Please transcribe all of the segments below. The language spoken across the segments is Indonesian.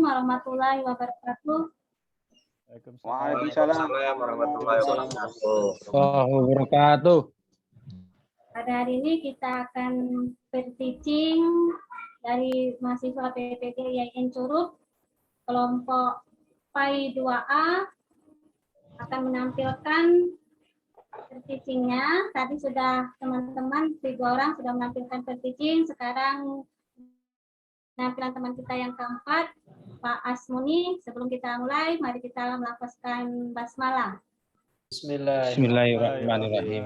warahmatullahi wabarakatuh. Waalaikumsalam warahmatullahi wabarakatuh. Pada hari ini kita akan berteaching dari mahasiswa PPT IAIN Curug, kelompok PAI 2A akan menampilkan teachingnya. Tadi sudah teman-teman 3 orang sudah menampilkan teaching. Sekarang penampilan teman kita yang keempat, Pak Asmuni. Sebelum kita mulai, mari kita melafazkan basmalah. Bismillahirrahmanirrahim.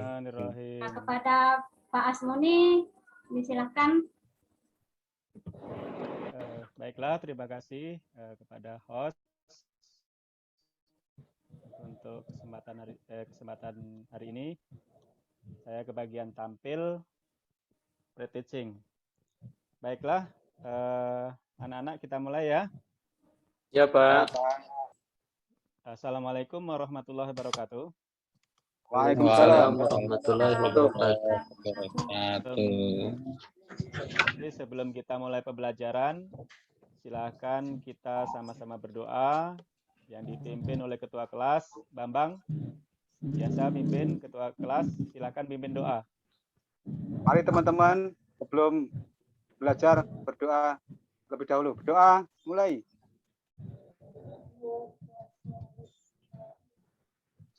Nah, kepada Pak Asmuni, disilakan. Baiklah, terima kasih kepada host untuk kesempatan hari ini. Saya kebagian tampil pre-teaching. Baiklah, anak-anak kita mulai ya. Ya, Pak. Assalamualaikum warahmatullahi wabarakatuh. Waalaikumsalam warahmatullahi wabarakatuh. Jadi sebelum kita mulai pembelajaran, silakan kita sama-sama berdoa yang dipimpin oleh ketua kelas Bambang. Biasa pimpin ketua kelas, silakan pimpin doa. Mari teman-teman sebelum belajar berdoa lebih dahulu. Berdoa mulai.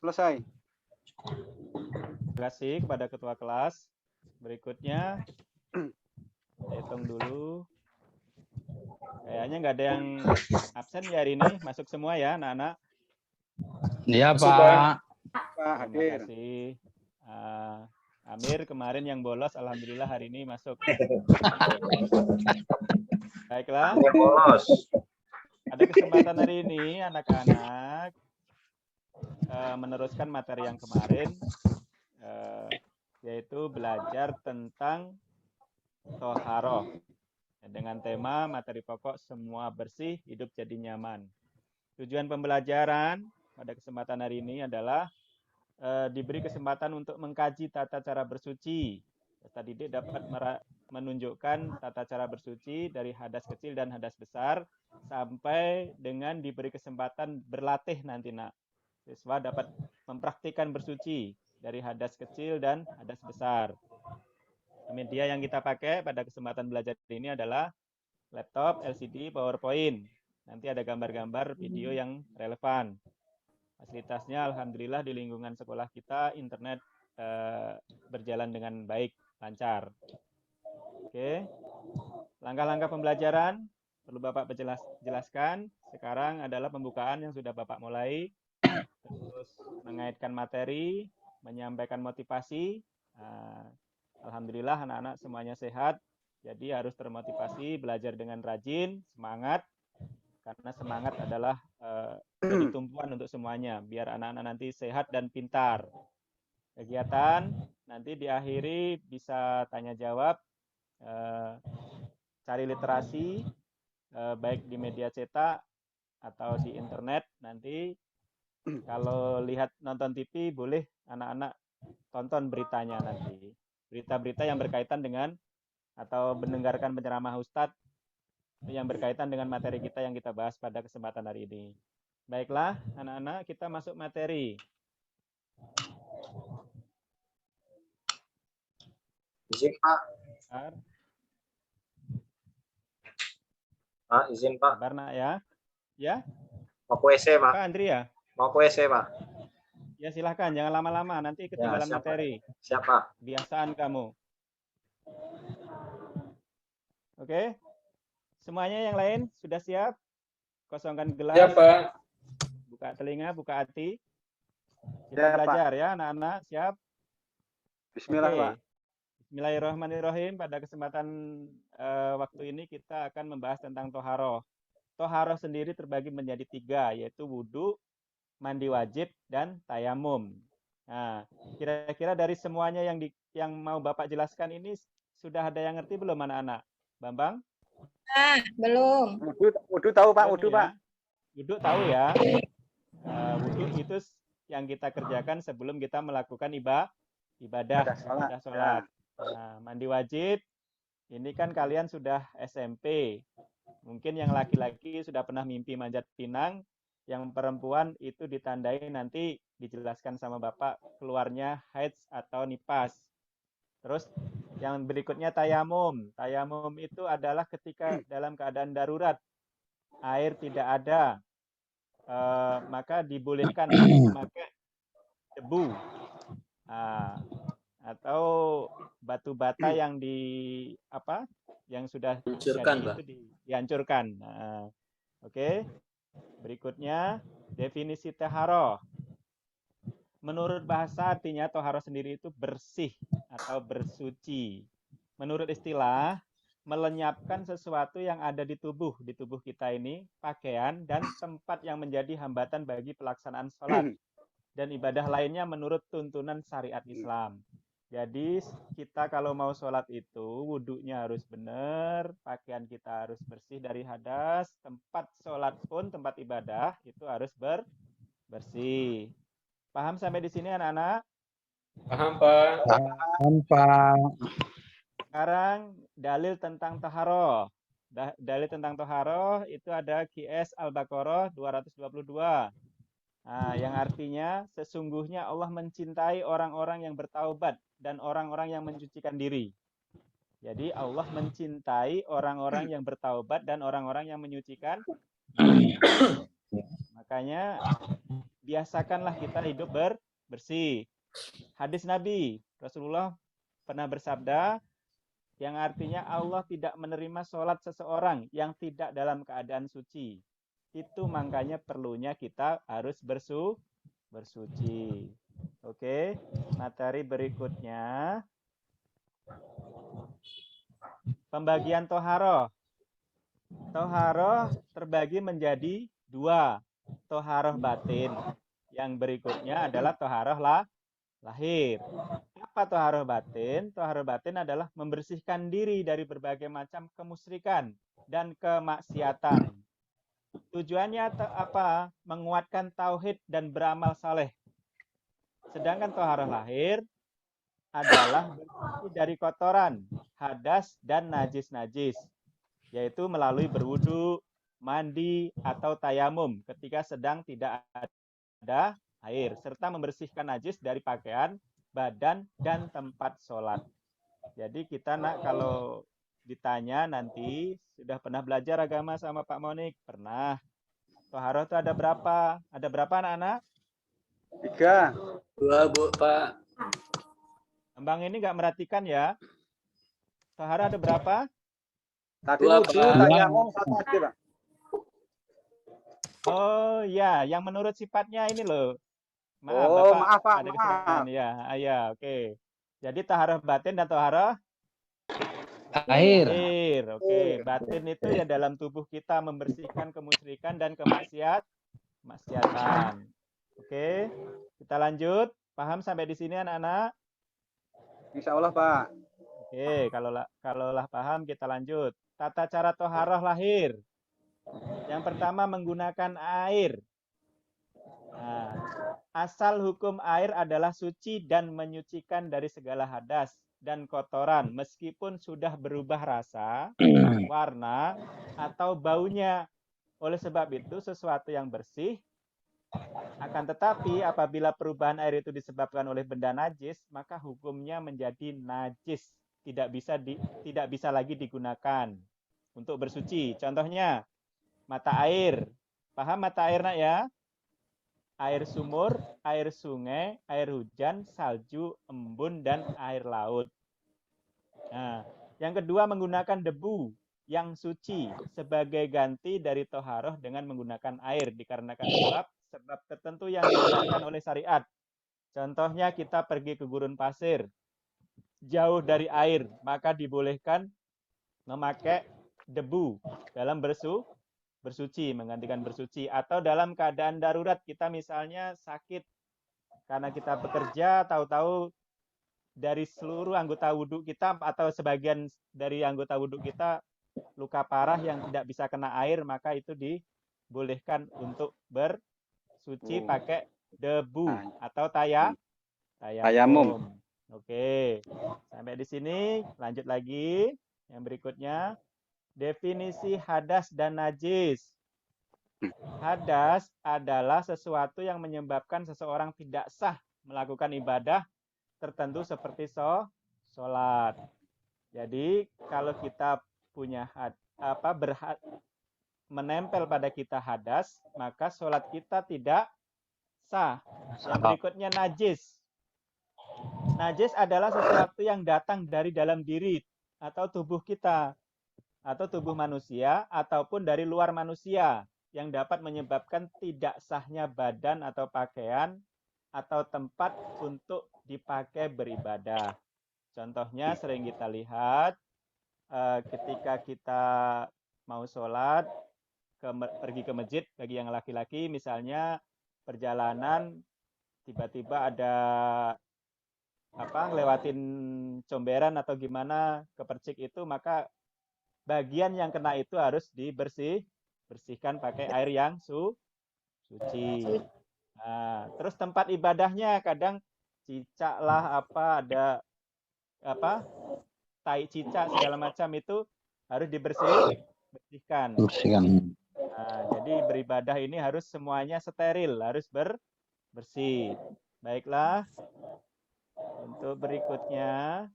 Selesai. Terima kasih kepada ketua kelas. Berikutnya, hitung dulu. Kayaknya nggak ada yang absen ya hari ini. Masuk semua ya, anak-anak. Iya, Pak. Pak hadir. Terima kasih. Amir kemarin yang bolos, alhamdulillah hari ini masuk. Baiklah. Ada kesempatan hari ini anak-anak meneruskan materi yang kemarin, yaitu belajar tentang toharoh dengan tema materi pokok semua bersih hidup jadi nyaman. Tujuan pembelajaran pada kesempatan hari ini adalah diberi kesempatan untuk mengkaji tata cara bersuci. Peserta didik dapat menunjukkan tata cara bersuci dari hadas kecil dan hadas besar sampai dengan diberi kesempatan berlatih nanti nak. Siswa dapat mempraktikkan bersuci dari hadas kecil dan hadas besar. Media yang kita pakai pada kesempatan belajar ini adalah laptop, LCD, PowerPoint. Nanti ada gambar-gambar video yang relevan. Fasilitasnya alhamdulillah di lingkungan sekolah kita internet berjalan dengan baik, lancar. Oke. Langkah-langkah pembelajaran perlu Bapak jelaskan. Sekarang adalah pembukaan yang sudah Bapak mulai. Terus mengaitkan materi, menyampaikan motivasi. Alhamdulillah anak-anak semuanya sehat. Jadi harus termotivasi, belajar dengan rajin, semangat. Karena semangat adalah jadi tumpuan untuk semuanya, biar anak-anak nanti sehat dan pintar. Kegiatan nanti diakhiri bisa tanya jawab, cari literasi, baik di media cetak atau di internet. Nanti kalau lihat nonton TV boleh anak-anak tonton beritanya nanti. Berita-berita yang berkaitan dengan atau mendengarkan penceramah Ustadz yang berkaitan dengan materi kita yang kita bahas pada kesempatan hari ini. Baiklah, anak-anak, kita masuk materi. Izin, Pak. Pak, izin, Pak. Sabar, nak ya. Ya? Mau ke WC, Pak. Pak Andri ya? Mau ke WC, Pak. Ya, silahkan. Jangan lama-lama. Nanti ketinggalan Ya, siap, materi. Pak. Siap, Pak. Kebiasaan kamu. Oke? Semuanya yang lain sudah siap? Kosongkan gelas. Siap, Pak. Buka telinga, buka hati. Kita Ya, belajar Pak. ya, anak-anak. Siap? Bismillah, Oke. Pak. Bismillahirrahmanirrahim. Pada kesempatan waktu ini kita akan membahas tentang toharoh. Toharoh sendiri terbagi menjadi 3, yaitu wudhu, mandi wajib, dan tayamum. Nah, kira-kira dari semuanya yang mau Bapak jelaskan ini sudah ada yang ngerti belum anak-anak? Bambang? Belum. Wudhu tahu, Pak. Belum Wudhu, ya? Pak. Wudhu tahu ya? Wudhu itu yang kita kerjakan sebelum kita melakukan ibadah Sholat. sholat. Nah, mandi wajib ini kan kalian sudah SMP. Mungkin yang laki-laki sudah pernah mimpi manjat pinang, yang perempuan itu ditandai nanti dijelaskan sama Bapak keluarnya haid atau nipas. Terus yang berikutnya tayamum. Tayamum itu adalah ketika dalam keadaan darurat, air tidak ada, maka dibolehkan memakai debu. Atau batu bata yang yang sudah Hancurkan, jadi Pak. itu dihancurkan. Oke. Berikutnya definisi taharoh. Menurut bahasa artinya taharoh sendiri itu bersih atau bersuci. Menurut istilah melenyapkan sesuatu yang ada di tubuh kita ini, pakaian dan tempat yang menjadi hambatan bagi pelaksanaan sholat dan ibadah lainnya menurut tuntunan syariat Islam. Jadi kita kalau mau sholat itu wudhunya harus benar, pakaian kita harus bersih dari hadas, tempat sholat pun, tempat ibadah itu harus bersih. Paham sampai di sini anak-anak? Paham, Pak. Paham, Pak. Sekarang dalil tentang taharoh. Dalil tentang taharoh itu ada QS Al-Baqarah 222. Nah, yang artinya sesungguhnya Allah mencintai orang-orang yang bertaubat dan orang-orang yang mencucikan diri. Jadi Allah mencintai orang-orang yang bertaubat dan orang-orang yang menyucikan diri. Makanya biasakanlah kita hidup bersih. Hadis Nabi, Rasulullah pernah bersabda yang artinya Allah tidak menerima sholat seseorang yang tidak dalam keadaan suci. Itu makanya perlunya kita harus bersuci. Oke, materi berikutnya. Pembagian toharoh. Toharoh terbagi menjadi 2. Toharoh batin. Yang berikutnya adalah toharoh lahir. Apa toharoh batin? Toharoh batin adalah membersihkan diri dari berbagai macam kemusyrikan dan kemaksiatan. Tujuannya apa? Menguatkan tauhid dan beramal saleh. Sedangkan toharoh lahir adalah bersih dari kotoran, hadas, dan najis-najis. Yaitu melalui berwudu, mandi, atau tayamum ketika sedang tidak ada air. Serta membersihkan najis dari pakaian, badan, dan tempat sholat. Jadi kita kalau ditanya nanti, sudah pernah belajar agama sama Pak Monik? Pernah. Toharoh itu ada berapa? Ada berapa anak-anak? 3. 2, Bu, Pak. Abang ini nggak merhatikan ya. Toharoh ada berapa? Tadi 2, wudhu, Pak. tayamum, 1 lagi, Pak. Oh ya, yang menurut sifatnya ini loh. Maaf, Oh, Bapak maaf, Pak, ada maaf. kesalahan ya. Ya, oke. Jadi taharoh batin dan taharoh Air. lahir. Oke, batin itu ya dalam tubuh kita membersihkan kemusyrikan dan kemaksiatan. Oke, kita lanjut. Paham sampai di sini anak-anak? Insya Allah, Pak. Oke, kalaulah paham kita lanjut. Tata cara toharoh lahir. Yang pertama menggunakan air. Nah, asal hukum air adalah suci dan menyucikan dari segala hadas dan kotoran meskipun sudah berubah rasa, warna, atau baunya. Oleh sebab itu sesuatu yang bersih. Akan tetapi apabila perubahan air itu disebabkan oleh benda najis, maka hukumnya menjadi najis, tidak bisa lagi digunakan untuk bersuci. Contohnya mata air. Paham mata air nak ya? Air sumur, air sungai, air hujan, salju, embun, dan air laut. Nah, yang kedua menggunakan debu yang suci sebagai ganti dari toharoh dengan menggunakan air dikarenakan sebab tertentu yang dibenarkan oleh syariat. Contohnya kita pergi ke gurun pasir, jauh dari air, maka dibolehkan memakai debu dalam bersuci, menggantikan bersuci. Atau dalam keadaan darurat, kita misalnya sakit karena kita bekerja, tahu-tahu dari seluruh anggota wudhu kita atau sebagian dari anggota wudhu kita luka parah yang tidak bisa kena air, maka itu dibolehkan untuk bersuci pakai debu atau tayamum. Oke, sampai di sini lanjut lagi. Yang berikutnya, definisi hadas dan najis. Hadas adalah sesuatu yang menyebabkan seseorang tidak sah melakukan ibadah tertentu seperti sholat. Jadi kalau kita punya menempel pada kita hadas, maka sholat kita tidak sah. Yang berikutnya najis. Najis adalah sesuatu yang datang dari dalam diri atau tubuh kita, atau tubuh manusia, ataupun dari luar manusia, yang dapat menyebabkan tidak sahnya badan atau pakaian, atau tempat untuk dipakai beribadah. Contohnya sering kita lihat ketika kita mau sholat, pergi ke masjid, bagi yang laki-laki misalnya perjalanan, tiba-tiba ada lewatin comberan atau gimana, kepercik itu, maka bagian yang kena itu harus bersihkan pakai air yang suci. Nah, terus tempat ibadahnya kadang cicak lah, ada tai cicak segala macam, itu harus dibersihkan. Nah, jadi beribadah ini harus semuanya steril, harus bersih. Baiklah. Untuk berikutnya,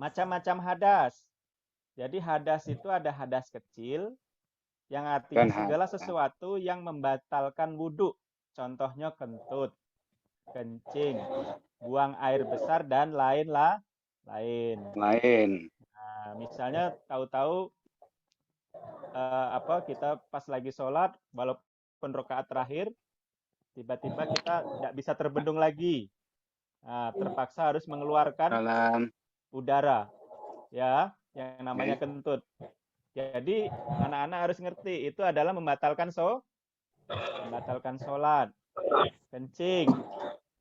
macam-macam hadas. Jadi hadas itu ada hadas kecil, yang artinya segala sesuatu yang membatalkan wudhu. Contohnya kentut, kencing, buang air besar, dan lain. Nah, misalnya tahu-tahu kita pas lagi sholat, walaupun rakaat terakhir, tiba-tiba kita tidak bisa terbendung lagi. Nah, terpaksa harus mengeluarkan udara, ya, yang namanya kentut. Jadi anak-anak harus ngerti, itu adalah membatalkan sholat, kencing,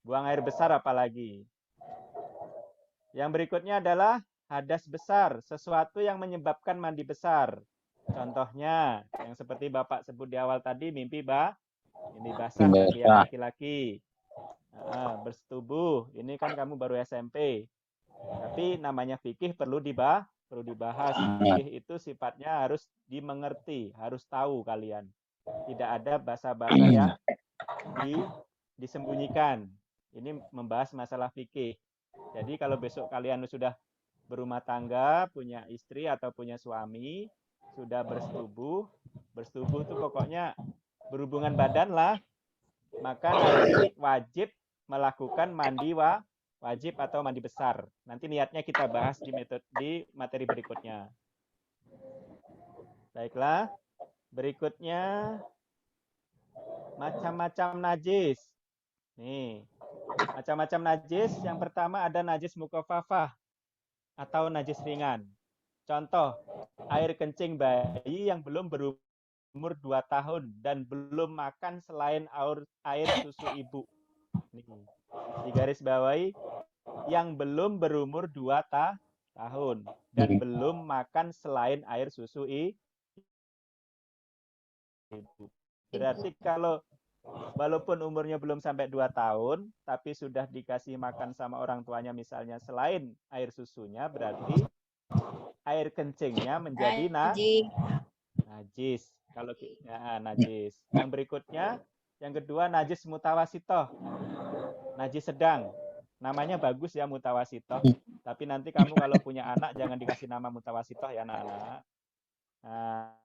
buang air besar apalagi. Yang berikutnya adalah hadas besar, sesuatu yang menyebabkan mandi besar. Contohnya yang seperti Bapak sebut di awal tadi, mimpi basah bagi yang laki-laki. Bersetubuh, ini kan kamu baru SMP. Tapi namanya fikih perlu dibahas. Fikih itu sifatnya harus dimengerti, harus tahu kalian. Tidak ada bahasa-bahasa yang disembunyikan. Ini membahas masalah fikih. Jadi kalau besok kalian sudah berumah tangga, punya istri atau punya suami, sudah bersetubuh itu pokoknya berhubungan badan lah, maka nanti wajib melakukan mandi wajib atau mandi besar. Nanti niatnya kita bahas di materi berikutnya. Baiklah, berikutnya macam-macam najis. Nih, macam-macam najis. Yang pertama ada najis mukhafafah atau najis ringan. Contoh, air kencing bayi yang belum berumur 2 tahun dan belum makan selain air susu ibu. Nih, di garis bawahi, yang belum berumur 2 tahun dan belum makan selain air susu ibu. Berarti kalau walaupun umurnya belum sampai 2 tahun, tapi sudah dikasih makan sama orang tuanya misalnya selain air susunya, berarti air kencingnya menjadi najis. Kalau najis. Yang berikutnya, yang kedua najis mutawasitoh. Najis sedang. Namanya bagus ya, mutawasitoh. Tapi nanti kamu kalau punya anak jangan dikasih nama mutawasitoh ya anak-anak. Nah,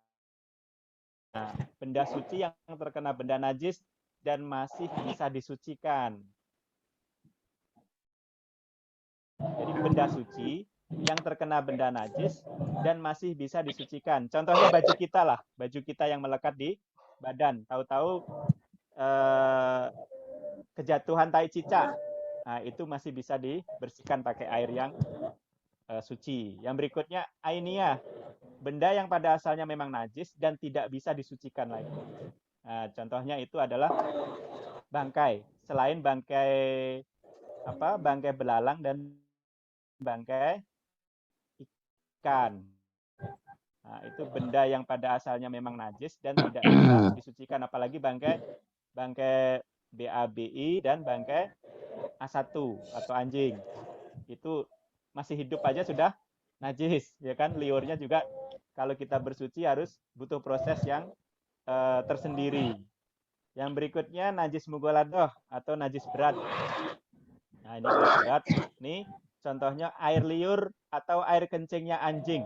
benda suci yang terkena benda najis dan masih bisa disucikan. Jadi benda suci yang terkena benda najis dan masih bisa disucikan. Contohnya baju kita lah, baju kita yang melekat di badan. Tahu-tahu kejatuhan tai cicak, nah itu masih bisa dibersihkan pakai air yang suci. Yang berikutnya ainiyah, benda yang pada asalnya memang najis dan tidak bisa disucikan lagi. Nah, contohnya itu adalah bangkai. Selain bangkai bangkai belalang dan bangkai ikan. Nah, itu benda yang pada asalnya memang najis dan tidak bisa disucikan, apalagi bangkai BABI dan bangkai A1 atau anjing. Itu masih hidup aja sudah najis, ya kan? Liurnya juga kalau kita bersuci harus butuh proses yang tersendiri. Yang berikutnya najis mughaladah atau najis berat. Nah, ini kalau berat, nih contohnya air liur atau air kencingnya anjing.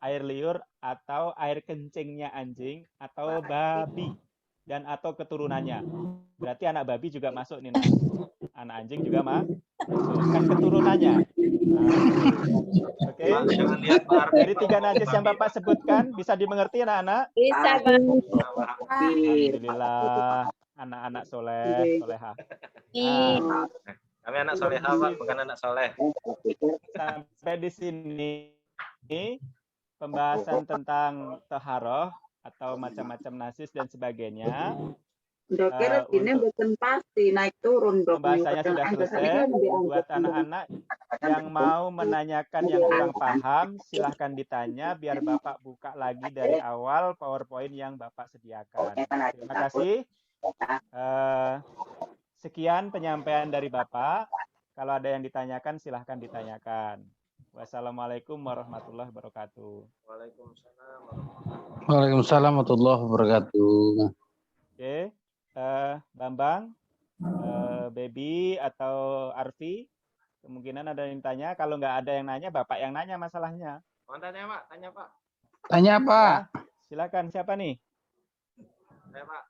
Air liur atau air kencingnya anjing atau babi dan atau keturunannya. Berarti anak babi juga masuk nih, nah. Anak anjing juga masuk. Kan keturunannya. Oke. Jangan lihat Pak Arfi, Dari Pak. 3 najis yang Bapak sebutkan bisa dimengerti anak-anak? Bisa, Pak. Alhamdulillah, anak-anak soleh, solehah. Nah, Kami anak soleha Pak, bukan anak soleh. sampai di sini pembahasan tentang taharoh atau macam-macam najis dan sebagainya. Dokter ini bukan pasti naik turun dok. Pembahasannya sudah selesai. Buat anak-anak yang mau menanyakan yang kurang paham, silahkan ditanya biar Bapak buka lagi dari awal PowerPoint yang Bapak sediakan. Terima kasih. Sekian penyampaian dari Bapak. Kalau ada yang ditanyakan, silahkan ditanyakan. Wassalamualaikum warahmatullahi wabarakatuh. Waalaikumsalam. Waalaikumsalam warahmatullahi wabarakatuh. Oke, Bambang, Baby atau Arfi, kemungkinan ada yang tanya. Kalau nggak ada yang nanya, Bapak yang nanya masalahnya. Mau tanya Pak, tanya Pak. Tanya apa? Silakan, siapa nih? Saya Pak.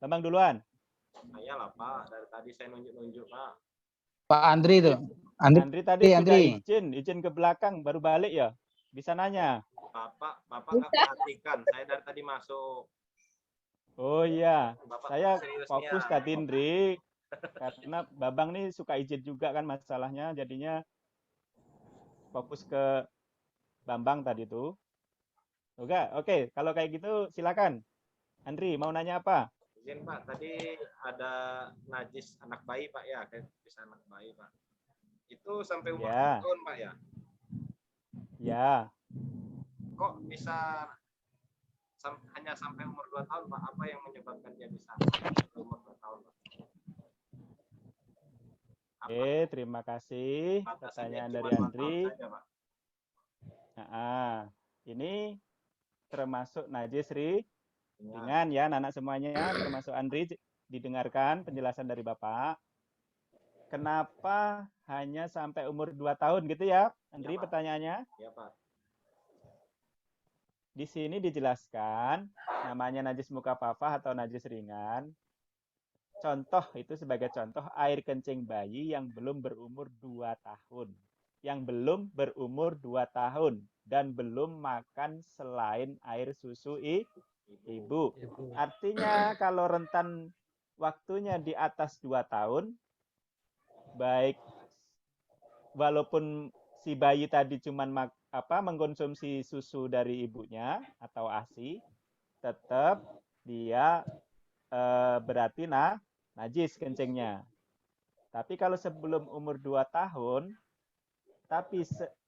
Bambang duluan. Saya lah Pak, dari tadi saya nunjuk-nunjuk Pak. Pak Andri tuh. Andri tadi Andri. sudah izin ke belakang, baru balik ya. Bisa nanya. Bapak nggak perhatikan, saya dari tadi masuk. Oh iya, Bapak saya seriusnya. fokus tadi Indri, karena Babang nih suka izin juga kan masalahnya, jadinya fokus ke Bambang tadi tuh. Oke, kalau kayak gitu silakan. Andri, mau nanya apa? Izin Pak, tadi ada najis anak bayi Pak ya, kayak bisa anak bayi Pak. Itu sampai umur Ya. 2 tahun Pak ya? Ya, Kok bisa hanya sampai umur 2 tahun Pak? Apa yang menyebabkan dia bisa umur 2 tahun Pak? oke, terima kasih pertanyaan dari Andri. Nah, ini termasuk najis ringan ya, anak semuanya, termasuk Andri, didengarkan penjelasan dari Bapak. Kenapa hanya sampai umur 2 tahun gitu ya, Andri, Ya, Pak. pertanyaannya? Iya Pak. Di sini dijelaskan namanya najis mukafafah atau najis ringan. Contoh itu sebagai contoh air kencing bayi yang belum berumur 2 tahun. Yang belum berumur 2 tahun dan belum makan selain air susu ibu. Artinya kalau rentan waktunya di atas 2 tahun, baik walaupun si bayi tadi cuma mengkonsumsi susu dari ibunya atau ASI, tetap dia berarti najis kencingnya. Tapi kalau sebelum umur 2 tahun, tapi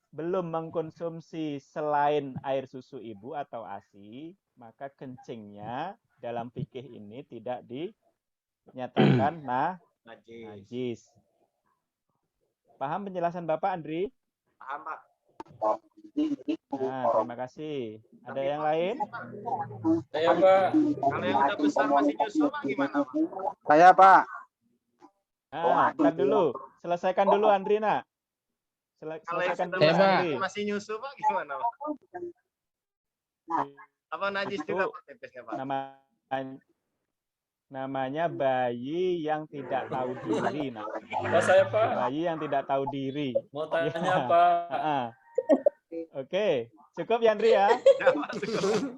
belum mengkonsumsi selain air susu ibu atau ASI, maka kencingnya dalam fikih ini tidak dinyatakan najis. Paham penjelasan Bapak, Andri? Paham Pak. Nah, terima kasih. Ada yang lain? Saya Pak. Kalau yang udah besar masih nyusu Pak gimana Pak? Saya Pak. Nah, ntar dulu. Selesaikan dulu Andri, nak. Kalau yang Selesaikan sudah dulu Pak. besar Andri. masih nyusu Pak gimana Pak? Apa najis Itu juga Pak tipsnya Pak? Namanya bayi yang tidak tahu diri, nak. Pak saya Pak. Bayi yang tidak tahu diri. Mau tanya Ya. Pak. Oke, cukup ya Andri ya. Ya, Pak, cukup.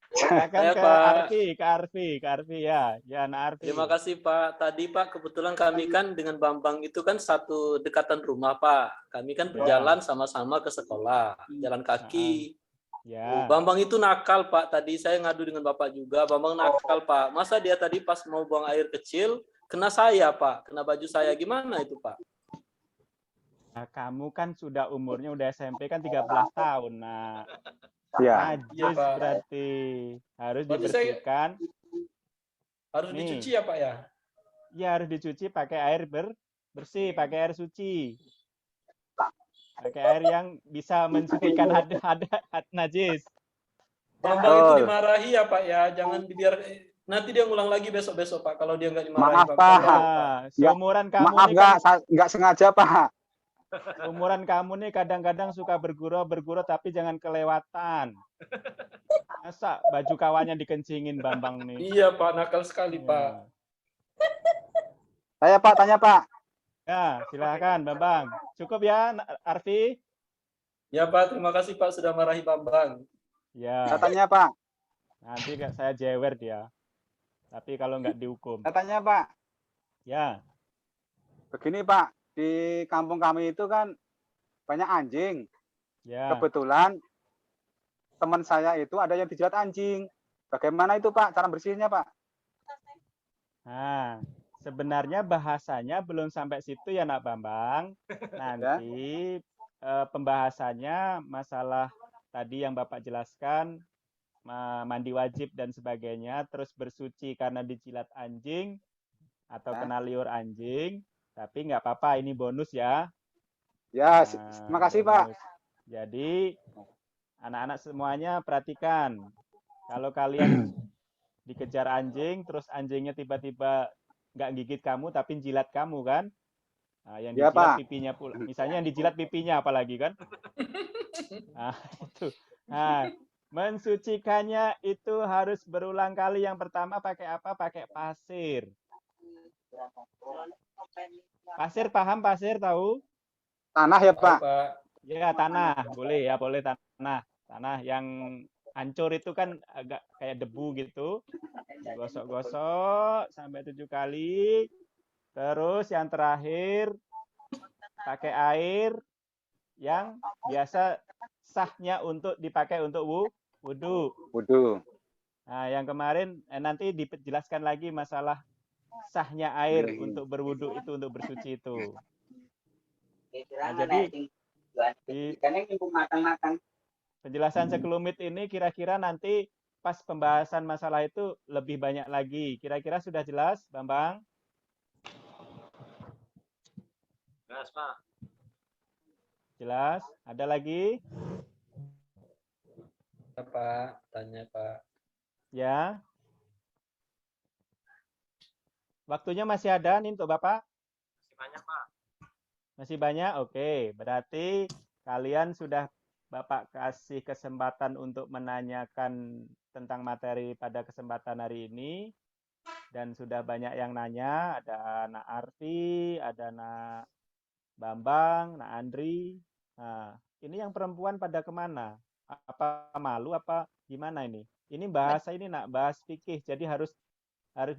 Silakan Saya, ke Pak. Arfi ya. Ya, Nak Arfi. Terima kasih Pak. Tadi Pak kebetulan kami kan dengan Bambang itu kan satu dekatan rumah Pak. Kami kan berjalan sama-sama ke sekolah, jalan kaki. Ya. Bambang itu nakal Pak. Tadi saya ngadu dengan Bapak juga. Bambang nakal Pak. Masa dia tadi pas mau buang air kecil kena saya Pak, kena baju saya, gimana itu Pak? Nah, kamu kan sudah umurnya udah SMP kan 13 tahun. Nah, Ya. najis Pak. berarti harus Berarti saya- dibersihkan. Harus Nih. dicuci ya Pak ya? Ya harus dicuci pakai air bersih, pakai air suci. Pakai air yang bisa mensucikan najis. Bambang itu Betul. dimarahi ya Pak ya, jangan biar nanti dia ngulang lagi besok-besok Pak kalau dia nggak dimarahi Maaf, Pak. Pak. Nah, seumuran kamu Maaf nih kan, nggak sengaja Pak. seumuran kamu nih kadang-kadang suka bergurau tapi jangan kelewatan. Masa baju kawannya dikencingin Bambang nih? Iya Pak, nakal sekali Ya. Pak. Saya Pak, tanya Pak. Ya, silakan Bambang. Cukup ya, Arfi? Ya Pak, terima kasih Pak sudah marahi Bambang. Ya, Saya tanya Pak. nanti saya jewer dia. Tapi kalau nggak dihukum. Saya tanya Pak. Ya, Begini Pak, di kampung kami itu kan banyak anjing. ya. Kebetulan teman saya itu ada yang dijilat anjing. Bagaimana itu Pak cara bersihnya Pak? Nah, sebenarnya bahasanya belum sampai situ ya Nak Bambang. Nanti pembahasannya masalah tadi yang Bapak jelaskan, mandi wajib dan sebagainya, terus bersuci karena dijilat anjing atau Ya. kena liur anjing. Tapi nggak apa-apa, ini bonus ya. Ya, Nah, terima kasih Pak. bonus. Jadi anak-anak semuanya perhatikan. Kalau kalian dikejar anjing, terus anjingnya tiba-tiba nggak gigit kamu tapi jilat kamu kan? Nah, yang Ya, dijilat Pak. pipinya pula. Misalnya yang dijilat pipinya apalagi kan? Nah, itu. Nah, mensucikannya itu harus berulang kali. Yang pertama pakai apa? Pakai pasir. Pasir paham pasir tahu? Tanah ya Tahu, Pak. Pak. Ya, tanah. Boleh ya, boleh tanah. Tanah yang hancur itu kan agak kayak debu gitu. Gosok-gosok sampai 7 kali. Terus yang terakhir pakai air yang biasa sahnya untuk dipakai untuk wudhu. Wudhu. Nah, yang kemarin nanti dijelaskan lagi masalah sahnya air untuk berwudhu itu, untuk bersuci itu. Nah, jadi di penjelasan sekelumit ini kira-kira nanti pas pembahasan masalah itu lebih banyak lagi. Kira-kira sudah jelas, Bambang? Jelas, Pak. Jelas? Ada lagi? Ya, Pak, tanya Pak. Ya. Waktunya masih ada nih untuk Bapak? Masih banyak, Pak. Masih banyak? Oke, berarti kalian sudah Bapak kasih kesempatan untuk menanyakan tentang materi pada kesempatan hari ini. Dan sudah banyak yang nanya, ada Nak Arfi, ada Nak Bambang, Nak Andri. Nah, ini yang perempuan pada kemana? Apa malu, apa gimana ini? Ini bahasa ini Nak, bahas fikih, jadi harus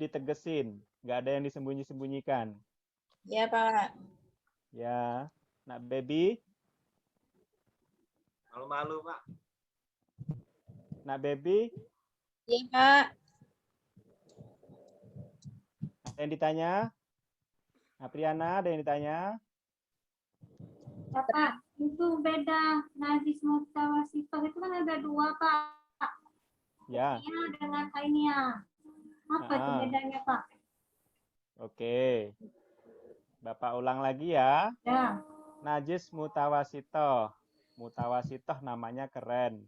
ditegesin. Nggak ada yang disembunyi-sembunyikan. Ya, Pak. Ya, Nak Baby. Malu-malu, Pak. Nak Baby, Ya, Pak. ada yang ditanya? Apriana, ada yang ditanya? Ya, Pak, itu beda najis mutawasitoh itu kan ada dua, Pak. Ya, Iya, dengan ainnya. Apa itu bedanya, Pak? oke. Bapak ulang lagi ya. Ya. Najis mutawasitoh. Mutawasitoh namanya keren.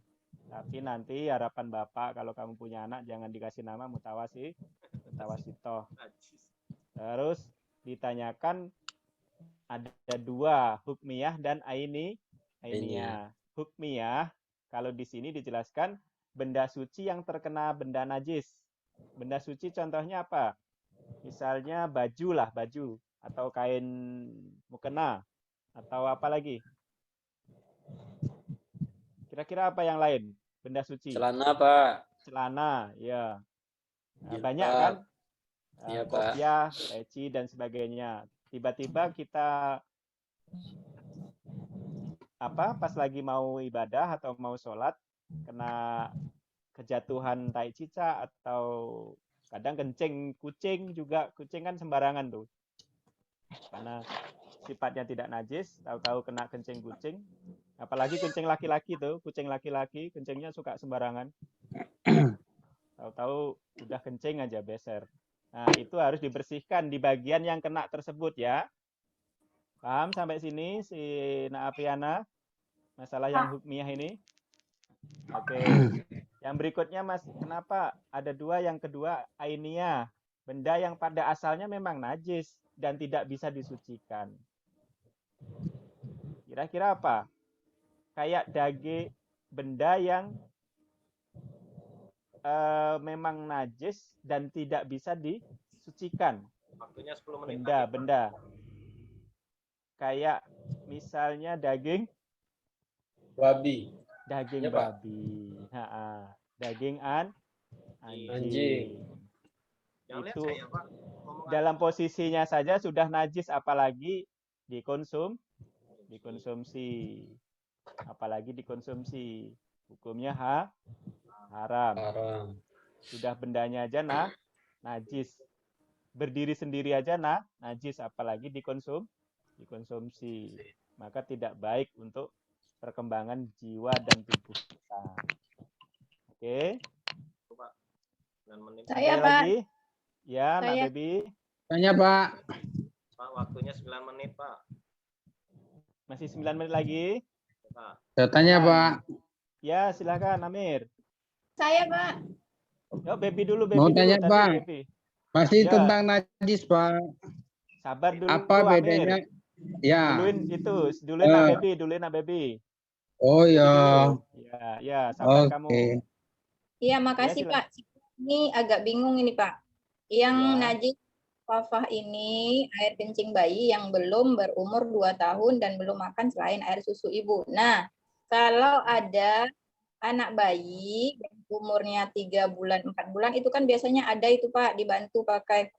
Tapi nanti harapan Bapak kalau kamu punya anak jangan dikasih nama mutawasitoh. Terus ditanyakan ada dua, hukmiyah dan ainiyah. Hukmiyah kalau di sini dijelaskan benda suci yang terkena benda najis. Benda suci contohnya apa? Misalnya baju lah, baju atau kain mukena atau apa lagi? Kira-kira apa yang lain? Benda suci. Celana, Pak. Celana, ya. Nah, Jilbab. banyak kan? Iya, Pak. Kopiah, peci dan sebagainya. Tiba-tiba kita pas lagi mau ibadah atau mau sholat kena kejatuhan tai cicak atau kadang kencing kucing juga, kucing kan sembarangan tuh. Karena sifatnya tidak najis, tahu-tahu kena kencing kucing. Apalagi kucing laki-laki tuh, kucing laki-laki kencingnya suka sembarangan. Tahu-tahu udah kencing aja beser. Nah, itu harus dibersihkan di bagian yang kena tersebut ya. Paham sampai sini si Naapiana? Masalah yang hukmiyah ini? Oke. Yang berikutnya Mas, kenapa ada dua? Yang kedua ainiyah, benda yang pada asalnya memang najis dan tidak bisa disucikan. Kira-kira apa? Kayak daging, benda yang memang najis dan tidak bisa disucikan. Waktunya 10 menit. Benda. Kayak misalnya daging Babi. Daging Ya, Pak. babi. Daging anjing. Jangan lihat Itu saya, Pak. Ngomong dalam posisinya saja sudah najis, apalagi dikonsumsi. Apalagi dikonsumsi. Hukumnya haram. Sudah bendanya aja najis. Berdiri sendiri aja najis, apalagi dikonsumsi. Maka tidak baik untuk perkembangan jiwa dan tubuh kita. Oke. Saya, Ada Pak. lagi? Ya, Nak Saya. Baby. Tanya, Pak. Pak, waktunya 9 menit, Pak. Masih 9 menit lagi? Pak. Saya tanya, Pak. Ya, silakan Amir. Saya, Pak. Yuk, Baby dulu, Baby Mau dulu. tanya, Tadi, Pak. Baby. Masih Ya. tentang najis, Pak. Sabar dulu, Apa bedanya? Amir. Ya. Duluin Nak Baby. Oh Baby ya. dulu. Ya, sabar kamu. Oke. Iya, makasih, silakan. Pak. Ini agak bingung ini, Pak. Yang Ya. najis wafah ini air kencing bayi yang belum berumur 2 tahun dan belum makan selain air susu ibu. Nah, kalau ada anak bayi yang umurnya 3 bulan, 4 bulan, itu kan biasanya ada itu, Pak, dibantu pakai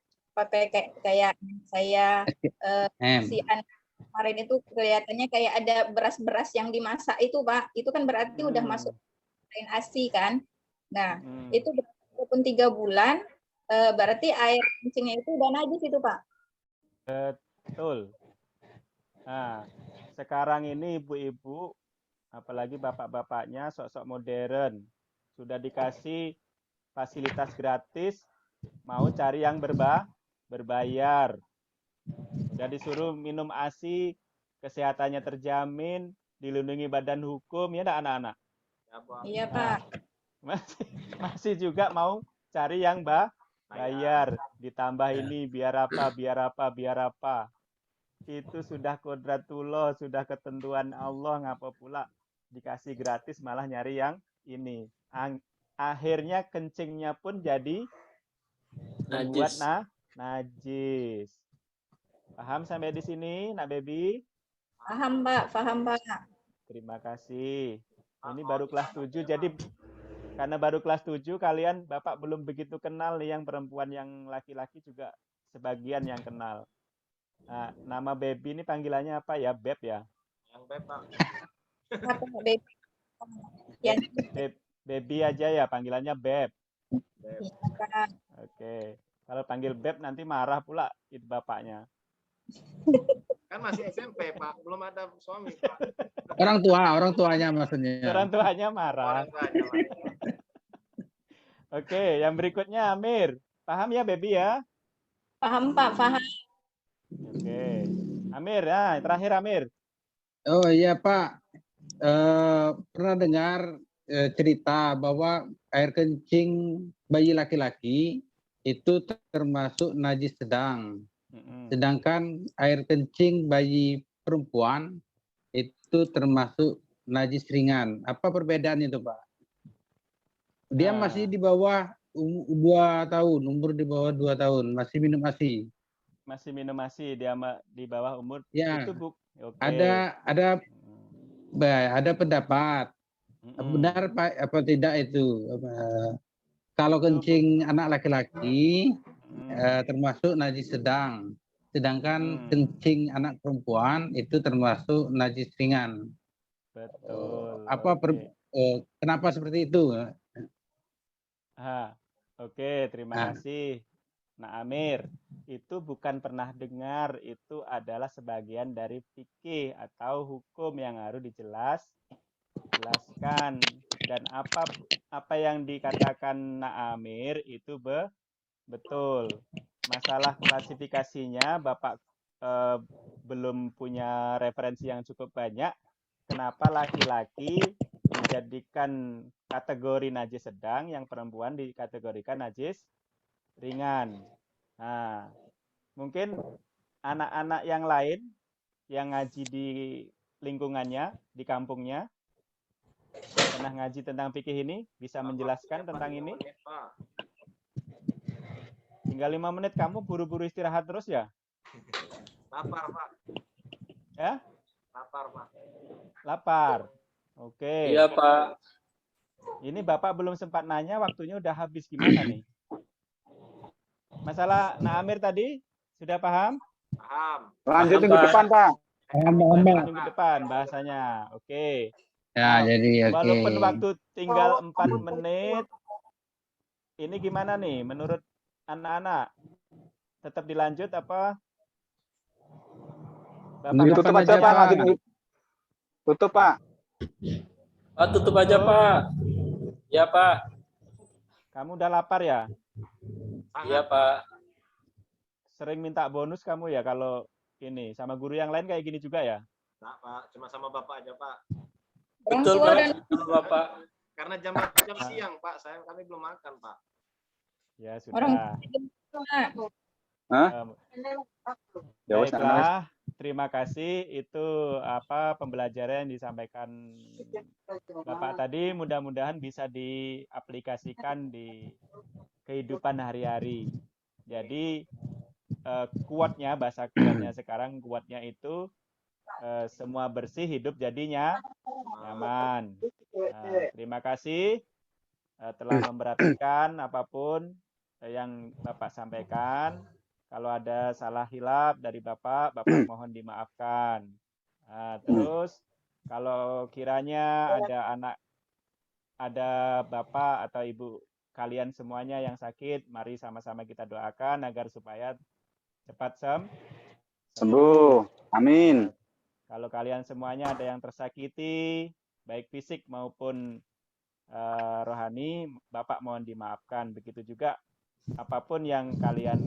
kayak saya si anak kemarin itu kelihatannya kayak ada beras-beras yang dimasak itu, Pak. Itu kan berarti udah masuk lain ASI kan. Nah, itu walaupun 3 bulan berarti air kencingnya itu udah najis itu, Pak. Betul. Nah, sekarang ini ibu-ibu, apalagi bapak-bapaknya sok-sok modern, sudah dikasih fasilitas gratis, mau cari yang berbayar. Sudah disuruh minum ASI, kesehatannya terjamin, dilindungi badan hukum, ya enggak anak-anak? Iya, Pak. Masih juga mau cari yang bayar, ditambah ini biar apa. Itu sudah kodratullah, sudah ketentuan Allah, ngapa pula dikasih gratis malah nyari yang ini. Akhirnya kencingnya pun jadi membuat najis. Paham sampai di sini, Nak Baby? Paham, Pak. Paham, Pak. Terima kasih. Ini baru kelas 7, jadi karena baru kelas 7, kalian Bapak belum begitu kenal nih, yang perempuan yang laki-laki juga sebagian yang kenal. Nah, nama Baby ini panggilannya apa ya? Beb ya? Yang Beb, Pak. Apa, Baby? Ya. Baby aja ya, panggilannya Beb. Pak. Oke. Kalau panggil Beb nanti marah pula itu bapaknya. Kan masih SMP, Pak. Belum ada suami, Pak. Orang tuanya maksudnya. Orang tuanya marah. Orang tuanya, Pak. Oke, yang berikutnya Amir. Paham ya, Baby ya? Paham, Pak. Paham. Oke. Amir, ya, terakhir Amir. Oh iya, Pak. Pernah dengar cerita bahwa air kencing bayi laki-laki itu termasuk najis sedang. Sedangkan air kencing bayi perempuan itu termasuk najis ringan. Apa perbedaan itu, Pak? Dia masih di bawah 2 tahun, umur di bawah 2 tahun, masih minum ASI. Masih minum ASI, dia di bawah umur. Ya. Itu okay. Ada pendapat. Benar Pak apa tidak itu? Kalau kencing anak laki-laki termasuk najis sedang, sedangkan kencing anak perempuan itu termasuk najis ringan. Betul. Kenapa seperti itu? Oke, terima kasih. Nah, Amir, itu bukan pernah dengar, itu adalah sebagian dari fikih atau hukum yang harus dijelaskan. Dan apa yang dikatakan Nak Amir itu betul. Masalah klasifikasinya Bapak belum punya referensi yang cukup banyak, kenapa laki-laki dijadikan kategori najis sedang, yang perempuan dikategorikan najis ringan. Nah, mungkin anak-anak yang lain yang ngaji di lingkungannya, di kampungnya, pernah ngaji tentang fikih ini, bisa menjelaskan tentang ini? Tinggal 5 menit, kamu buru-buru istirahat terus ya? Lapar, Pak. Ya? Lapar, Pak. Lapar. Oke. Iya, Pak. Ini Bapak belum sempat nanya, waktunya udah habis, gimana nih? Masalah Naamir tadi, sudah paham? Paham. Lanjut Paham, minggu Pak. depan, Pak. Minggu depan bahasanya. Oke. Ya, Nah, jadi oke. walaupun waktu tinggal 4 menit, ini gimana nih menurut anak-anak? Tetap dilanjut apa? Minggu Tutup depan aja, Pak. Pak. Lanjut tutup, Pak. Pak, tutup aja, Pak. Ya, Pak. Kamu udah lapar ya? Iya, Pak. Sering minta bonus kamu ya kalau ini sama guru yang lain kayak gini juga ya? Nah, Pak, cuma sama Bapak aja, Pak. Orang Betul, tua Pak. dan Sama Bapak. Karena jam siang, Pak. Kami belum makan, Pak. Ya orang sudah. tua. Hah? Ya, wes, Baiklah, terima kasih. Itu apa pembelajaran yang disampaikan Bapak tadi. Mudah-mudahan bisa diaplikasikan di kehidupan hari-hari. Jadi kuatnya, bahasa kuatnya sekarang, kuatnya itu semua bersih, hidup jadinya nyaman. Nah, terima kasih telah memperhatikan apapun yang Bapak sampaikan. Kalau ada salah hilap dari Bapak mohon dimaafkan. Nah, terus kalau kiranya ada Bapak atau Ibu kalian semuanya yang sakit, mari sama-sama kita doakan agar supaya cepat sembuh. Amin. Kalau kalian semuanya ada yang tersakiti, baik fisik maupun rohani, Bapak mohon dimaafkan. Begitu juga apapun yang kalian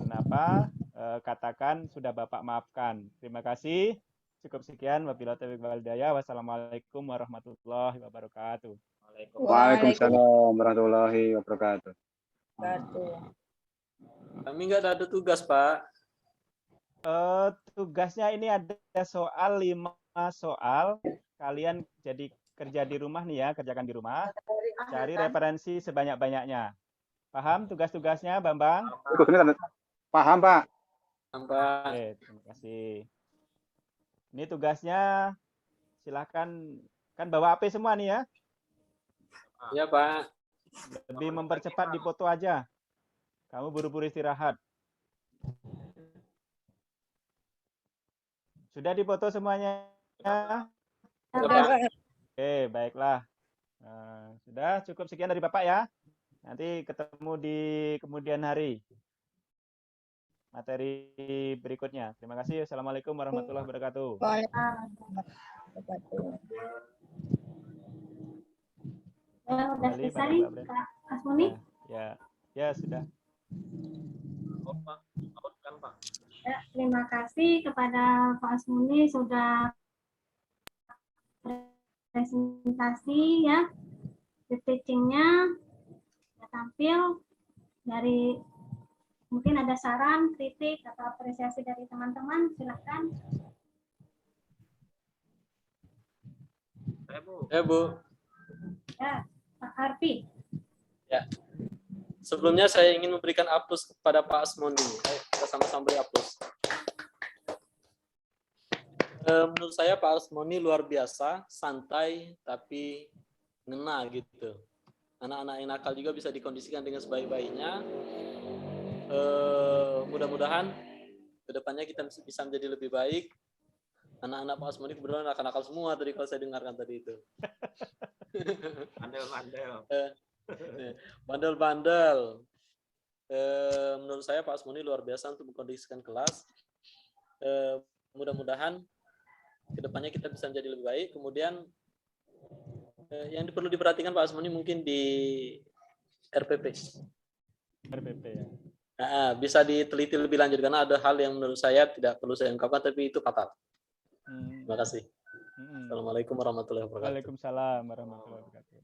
katakan sudah Bapak maafkan. Terima kasih. Cukup sekian. Wabillahi taufiq wal hidayah. Wassalamualaikum warahmatullahi wabarakatuh. Waalaikumsalam warahmatullahi wabarakatuh. Kami nggak ada tugas, Pak. Tugasnya ini ada soal 5 soal. Kalian jadi kerja di rumah nih ya, kerjakan di rumah. Cari referensi sebanyak-banyaknya. Paham tugas-tugasnya, Bambang? Paham, Pak. Pak. Oke, terima kasih. Ini tugasnya, silakan, kan bawa HP semua nih ya. Iya, Pak. Lebih mempercepat di foto aja. Kamu buru-buru istirahat. Sudah dipoto semuanya? Oke, baiklah. Sudah cukup sekian dari Bapak ya. Nanti ketemu di kemudian hari. Materi berikutnya. Terima kasih. Assalamualaikum warahmatullahi wabarakatuh. Sudah selesai, Pak Asmuni? Ya sudah. Ya, terima kasih kepada Pak Asmuni sudah presentasi ya, teaching-nya tampil. Dari mungkin ada saran, kritik atau apresiasi dari teman-teman, silakan. Bu. Ya, Pak Arfi. Ya. Sebelumnya saya ingin memberikan aplaus kepada Pak Asmoni. Ayo, kita sama-sama beri aplaus. Menurut saya Pak Asmoni luar biasa, santai tapi ngena gitu. Anak-anak yang nakal juga bisa dikondisikan dengan sebaik-baiknya. Mudah-mudahan kedepannya kita bisa menjadi lebih baik. Anak-anak Pak Asmoni kebetulan nakal-nakal semua tadi kalau saya dengarkan tadi itu. Bandel-bandel. Menurut saya Pak Asmoni luar biasa untuk mengkondisikan kelas. Mudah-mudahan kedepannya kita bisa menjadi lebih baik. Kemudian yang perlu diperhatikan Pak Asmoni mungkin di RPP. RPP ya. Bisa diteliti lebih lanjut karena ada hal yang menurut saya tidak perlu saya ungkapkan tapi itu fatal. Terima kasih. Assalamualaikum warahmatullahi wabarakatuh. Waalaikumsalam warahmatullahi wabarakatuh.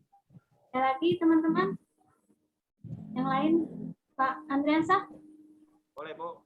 Ada lagi teman-teman? Yang lain, Pak Andriansah? Boleh, Bu.